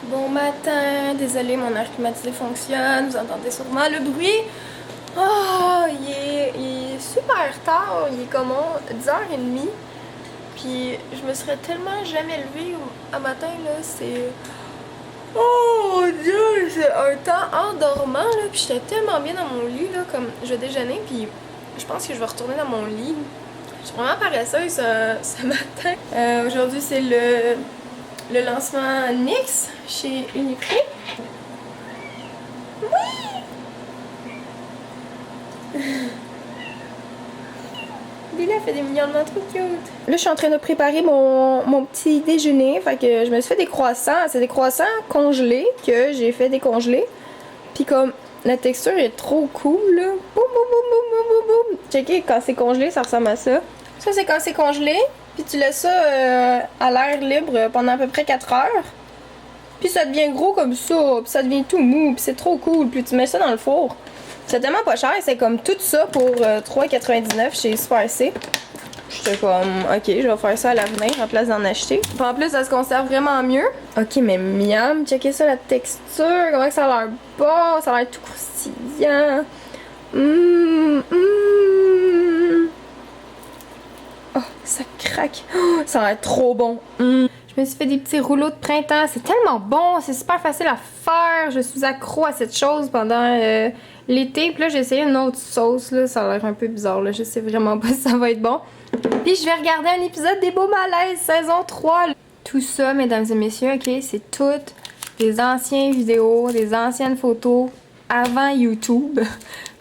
Bon matin, désolé, mon air climatisé fonctionne, vous entendez sûrement le bruit. Oh, il est super tard, il est comme 10h30. Puis je me serais tellement jamais levée à matin, là, c'est... Oh mon dieu, c'est un temps endormant, là, puis j'étais tellement bien dans mon lit, là, comme je vais déjeuner, puis je pense que je vais retourner dans mon lit. Je suis vraiment paresseuse ce matin. Aujourd'hui, c'est le lancement NYX chez Uniprix. Oui! Lila fait des mignonnements trop cute. Là, je suis en train de préparer mon petit déjeuner. Fait que je me suis fait des croissants. C'est des croissants congelés que j'ai fait décongeler. Puis comme la texture est trop cool, là. Boum, boum, boum, boum, boum, boum, boum. Checkez, quand c'est congelé, ça ressemble à ça. Ça, c'est quand c'est congelé. Puis tu laisses ça à l'air libre pendant à peu près 4 heures. Puis ça devient gros comme ça. Puis ça devient tout mou. Puis c'est trop cool. Puis tu mets ça dans le four. C'est tellement pas cher. C'est comme tout ça pour 3,99 chez Super C. J'étais comme, ok, je vais faire ça à l'avenir en place d'en acheter. Puis en plus, ça se conserve vraiment mieux. Ok, mais miam, checkez ça, la texture. Comment que ça a l'air bon. Ça a l'air tout croustillant. Oh, ça craque. Oh, ça a l'air trop bon. Je me suis fait des petits rouleaux de printemps. C'est tellement bon. C'est super facile à faire. Je suis accro à cette chose pendant l'été. Puis là, j'ai essayé une autre sauce. Là. Ça a l'air un peu bizarre. Là. Je sais vraiment pas si ça va être bon. Puis je vais regarder un épisode des Beaux Malaises, saison 3. Tout ça, mesdames et messieurs, ok, c'est toutes des anciennes vidéos, des anciennes photos avant YouTube.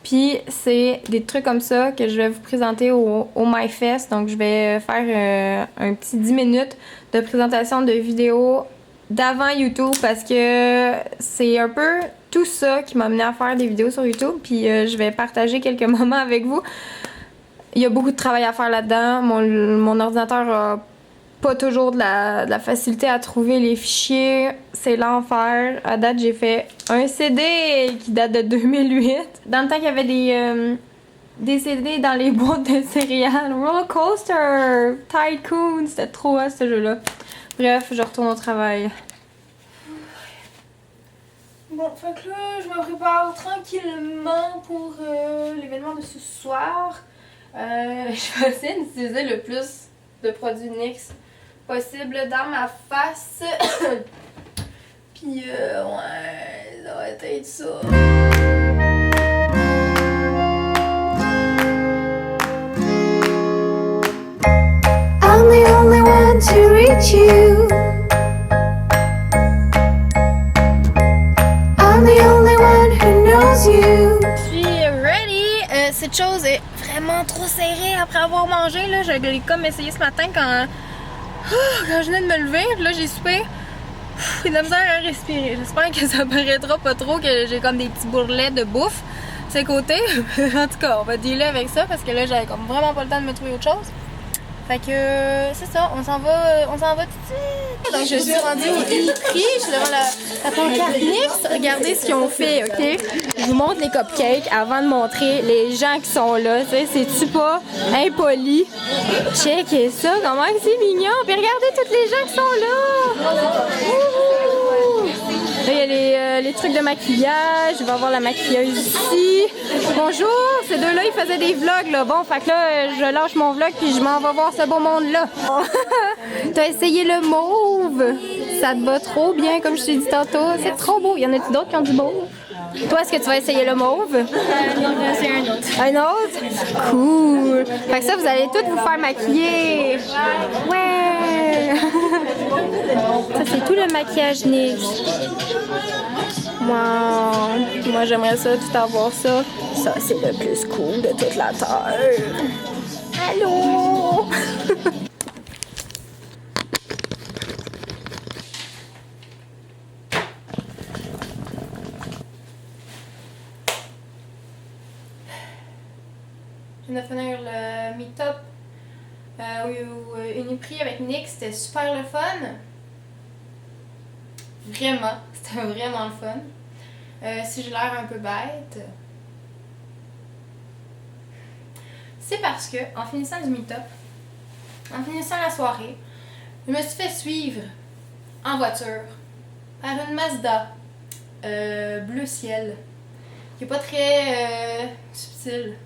Puis c'est des trucs comme ça que je vais vous présenter au MyFest. Donc je vais faire un petit 10 minutes de présentation de vidéos d'avant YouTube parce que c'est un peu tout ça qui m'a amené à faire des vidéos sur YouTube. Puis je vais partager quelques moments avec vous. Il y a beaucoup de travail à faire là-dedans. Mon ordinateur a pas toujours de la facilité à trouver les fichiers. C'est l'enfer. À date, j'ai fait un CD qui date de 2008. Dans le temps qu'il y avait des CD dans les boîtes de céréales. Roller Coaster, Tycoon, c'était trop hot ce jeu-là. Bref, je retourne au travail. Bon, fait que là, je me prépare tranquillement pour l'événement de ce soir. Je vais essayer d'utiliser le plus de produits NYX possible dans ma face. Puis ouais, ça va être ça. I'm the only one to reach you. I'm the only one who knows you. Je suis ready. Cette chose est vraiment trop serrée après avoir mangé. Là, je l'ai comme essayé ce matin quand je venais de me lever. Puis là, j'ai soupé. J'ai de la misère à respirer. J'espère que ça paraîtra pas trop que j'ai comme des petits bourrelets de bouffe de ces côtés. En tout cas, on va dealer avec ça parce que là, j'avais comme vraiment pas le temps de me trouver autre chose. Fait que c'est ça, on s'en va tout de suite. Donc je suis rendue au Uniprix, je suis devant la pancarte NYX. Regardez ce qu'ils ont fait, ok? Je vous montre les cupcakes avant de montrer les gens qui sont là. Tu sais, c'est-tu pas impoli? Checkez ça, comment c'est mignon! Puis regardez tous les gens qui sont là! Wouhou! Là, il y a les trucs de maquillage. Je vais avoir la maquilleuse ici. Bonjour! Ces deux-là, ils faisaient des vlogs, là. Bon, fait que là, je lâche mon vlog puis je m'en vais voir ce beau monde-là. T'as essayé le mauve? Ça te va trop bien, comme je t'ai dit tantôt. C'est trop beau. Y en a-tu d'autres qui ont du mauve? Toi, est-ce que tu vas essayer le mauve? Non, c'est un autre. Un autre? Cool! Fait que ça, vous allez tous vous faire maquiller. Ouais! Ça, c'est tout le maquillage NYX. Wow! Moi, j'aimerais ça, tout avoir ça. Ça, c'est le plus cool de toute la terre. Allô? Je viens de finir le meet-up au Uniprix avec NYX. C'était super le fun. Vraiment, c'était vraiment le fun. Si j'ai l'air un peu bête, c'est parce que en finissant du meet-up, en finissant la soirée, je me suis fait suivre en voiture par une Mazda bleu ciel, qui est pas très subtil.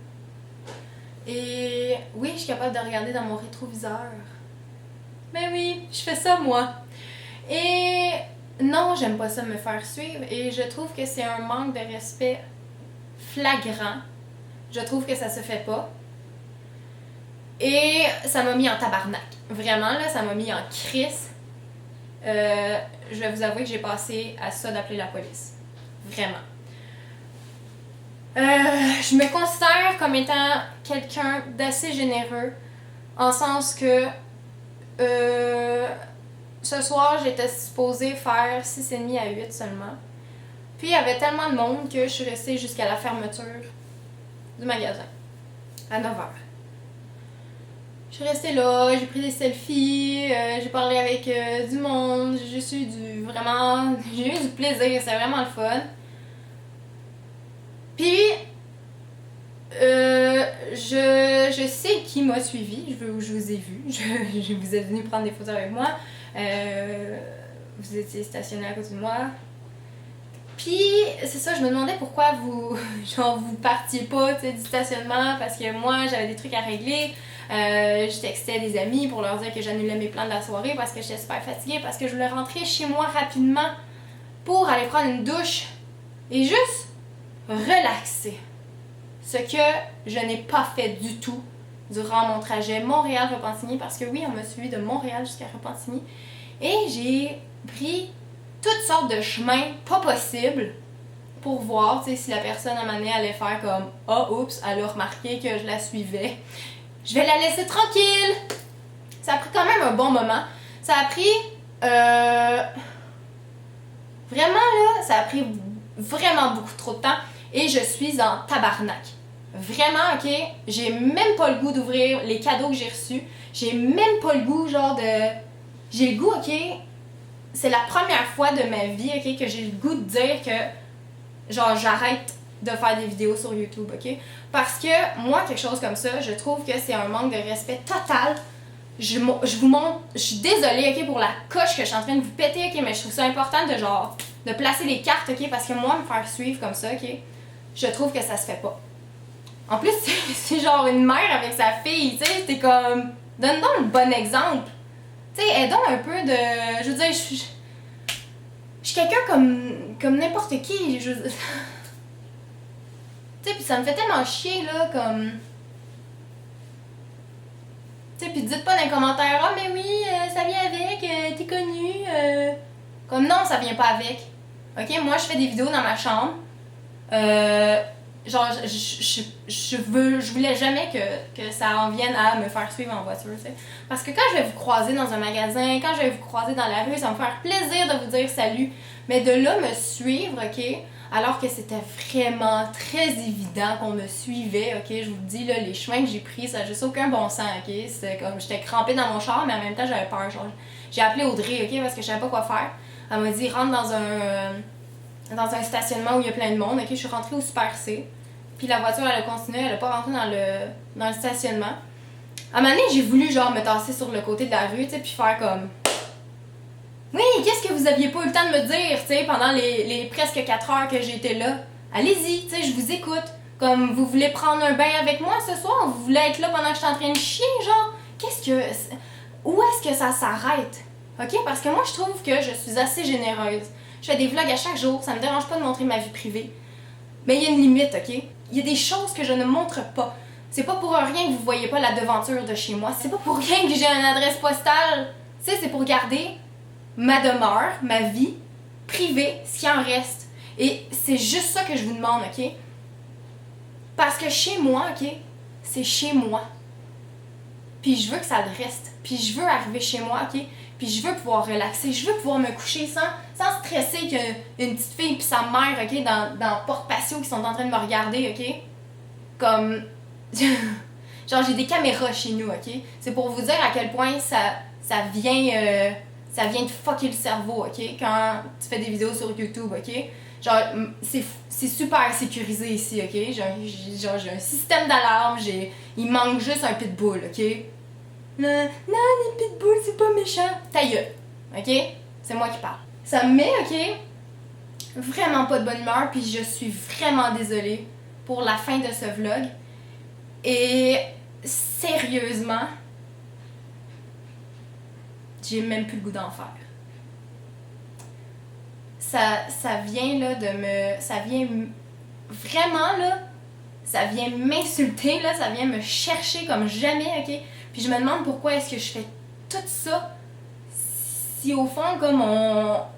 Et oui, je suis capable de regarder dans mon rétroviseur. Mais oui, je fais ça moi. Et non, j'aime pas ça me faire suivre et je trouve que c'est un manque de respect flagrant. Je trouve que ça se fait pas. Et ça m'a mis en tabarnak. Vraiment, là, ça m'a mis en crise. Je vais vous avouer que j'ai passé à ça d'appeler la police. Vraiment. Je me considère comme étant quelqu'un d'assez généreux, en sens que ce soir, j'étais supposée faire 6h30 à 8 seulement. Puis il y avait tellement de monde que je suis restée jusqu'à la fermeture du magasin, à 9h. Je suis restée là, j'ai pris des selfies, j'ai parlé avec du monde, j'ai juste eu j'ai eu du plaisir, c'était vraiment le fun. Puis, je sais qui m'a suivi, je vous ai vu, je vous êtes venu prendre des photos avec moi, vous étiez stationné à côté de moi. Puis, c'est ça, je me demandais pourquoi vous partiez pas du stationnement, parce que moi, j'avais des trucs à régler. Je textais des amis pour leur dire que j'annulais mes plans de la soirée parce que j'étais super fatiguée, parce que je voulais rentrer chez moi rapidement pour aller prendre une douche et juste relaxer. Ce que je n'ai pas fait du tout durant mon trajet Montréal-Repentigny, parce que oui, on m'a suivi de Montréal jusqu'à Repentigny et j'ai pris toutes sortes de chemins pas possibles pour voir si la personne à un moment donné allait faire comme « Ah, oups, elle a remarqué que je la suivais. Je vais la laisser tranquille! » Ça a pris quand même un bon moment. Ça a pris... Vraiment là, ça a pris vraiment beaucoup trop de temps et je suis en tabarnak. Vraiment, ok? J'ai même pas le goût d'ouvrir les cadeaux que j'ai reçus. J'ai même pas le goût, j'ai le goût, ok? C'est la première fois de ma vie, ok, que j'ai le goût de dire que, j'arrête de faire des vidéos sur YouTube, ok? Parce que, moi, quelque chose comme ça, je trouve que c'est un manque de respect total. Je vous montre, je suis désolée, ok, pour la coche que je suis en train de vous péter, ok, mais je trouve ça important de placer les cartes, ok, parce que moi, me faire suivre comme ça, ok, je trouve que ça se fait pas. En plus, c'est genre une mère avec sa fille, tu sais, t'es comme, donne donc un bon exemple. Tu sais, aide donc un peu de, je veux dire, je suis quelqu'un comme n'importe qui, tu sais, pis ça me fait tellement chier, là, comme... Tu sais, pis dites pas dans les commentaires, « Ah, mais oui, ça vient avec, t'es connu, Comme non, ça vient pas avec. Ok, moi, je fais des vidéos dans ma chambre, je voulais jamais que ça en vienne à me faire suivre en voiture, tu sais. Parce que quand je vais vous croiser dans un magasin, quand je vais vous croiser dans la rue, ça va me faire plaisir de vous dire salut. Mais de là, me suivre, ok, alors que c'était vraiment très évident qu'on me suivait, ok, je vous le dis, là, les chemins que j'ai pris, ça n'a juste aucun bon sens, ok. C'était comme, j'étais crampée dans mon char, mais en même temps, j'avais peur, j'ai appelé Audrey, ok, parce que je savais pas quoi faire. Elle m'a dit, rentre dans un stationnement où il y a plein de monde, ok, je suis rentrée au Super C. Puis la voiture, elle a continué, elle a pas rentré dans le stationnement. À un moment donné, j'ai voulu me tasser sur le côté de la rue, tu sais, puis faire comme... Oui, qu'est-ce que vous aviez pas eu le temps de me dire, tu sais, pendant les presque 4 heures que j'étais là? Allez-y, tu sais, je vous écoute. Comme, vous voulez prendre un bain avec moi ce soir? Vous voulez être là pendant que je suis en train de chier, genre? Où est-ce que ça s'arrête? Ok? Parce que moi, je trouve que je suis assez généreuse. Je fais des vlogs à chaque jour, ça me dérange pas de montrer ma vie privée. Mais il y a une limite, ok? Il y a des choses que je ne montre pas. C'est pas pour rien que vous voyez pas la devanture de chez moi. C'est pas pour rien que j'ai une adresse postale. Tu sais, c'est pour garder ma demeure, ma vie privée, ce qui en reste. Et c'est juste ça que je vous demande, ok? Parce que chez moi, ok? C'est chez moi. Puis je veux que ça le reste. Puis je veux arriver chez moi, ok? Puis je veux pouvoir relaxer. Je veux pouvoir me coucher sans stresser qu'il y a une petite fille puis sa mère, ok? Dans Porte Patio qui sont en train de me regarder, ok? Comme... genre, j'ai des caméras chez nous, ok? C'est pour vous dire à quel point ça vient te fucker le cerveau, ok? Quand tu fais des vidéos sur YouTube, ok? Genre, c'est super sécurisé ici, ok? J'ai un système d'alarme, il manque juste un pitbull, ok? Non, les pitbulls, c'est pas méchant. Ta gueule, ok? C'est moi qui parle. Ça me met, ok, vraiment pas de bonne humeur, puis je suis vraiment désolée pour la fin de ce vlog. Et sérieusement, j'ai même plus le goût d'en faire. Ça vient là de me... Ça vient vraiment là... Ça vient m'insulter là, ça vient me chercher comme jamais, ok? Puis je me demande pourquoi est-ce que je fais tout ça si au fond comme moi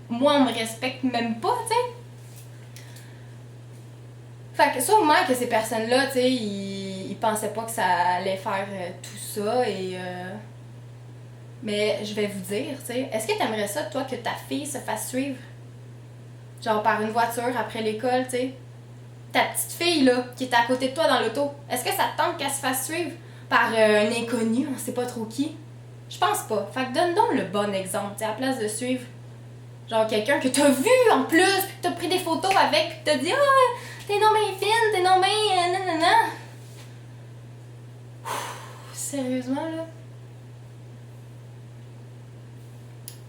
on me respecte même pas, tu sais? Fait que sûrement que ces personnes-là, tu sais, ils pensaient pas que ça allait faire tout ça et... Mais je vais vous dire, tu sais, est-ce que t'aimerais ça, toi, que ta fille se fasse suivre? Genre par une voiture après l'école, tu sais? Ta petite fille, là, qui est à côté de toi dans l'auto, est-ce que ça te tente qu'elle se fasse suivre par un inconnu, on sait pas trop qui? Je pense pas. Fait que donne donc le bon exemple, tu sais, à la place de suivre genre quelqu'un que t'as vu en plus, puis que t'as pris des photos avec, puis que t'as dit « Ah, t'es non bien fine, t'es non bien nanana. » Sérieusement, là?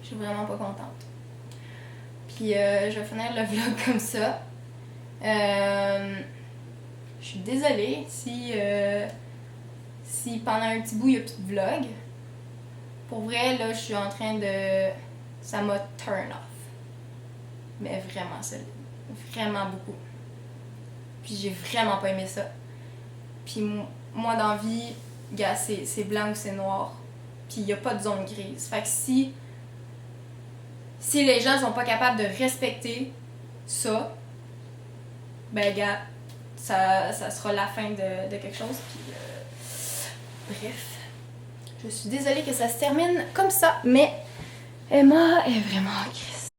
Je suis vraiment pas contente. Puis je vais finir le vlog comme ça. Je suis désolée si pendant un petit bout il n'y a plus de vlog. Pour vrai, là, je suis en train de... Ça m'a turn off. Mais vraiment solide. Vraiment beaucoup. Puis j'ai vraiment pas aimé ça. Puis moi, dans la vie, gars, c'est blanc ou c'est noir. Puis il n'y a pas de zone grise. Fait que si les gens sont pas capables de respecter ça, ben gars, ça sera la fin de quelque chose. Puis bref, je suis désolée que ça se termine comme ça, mais Emma est vraiment agressive.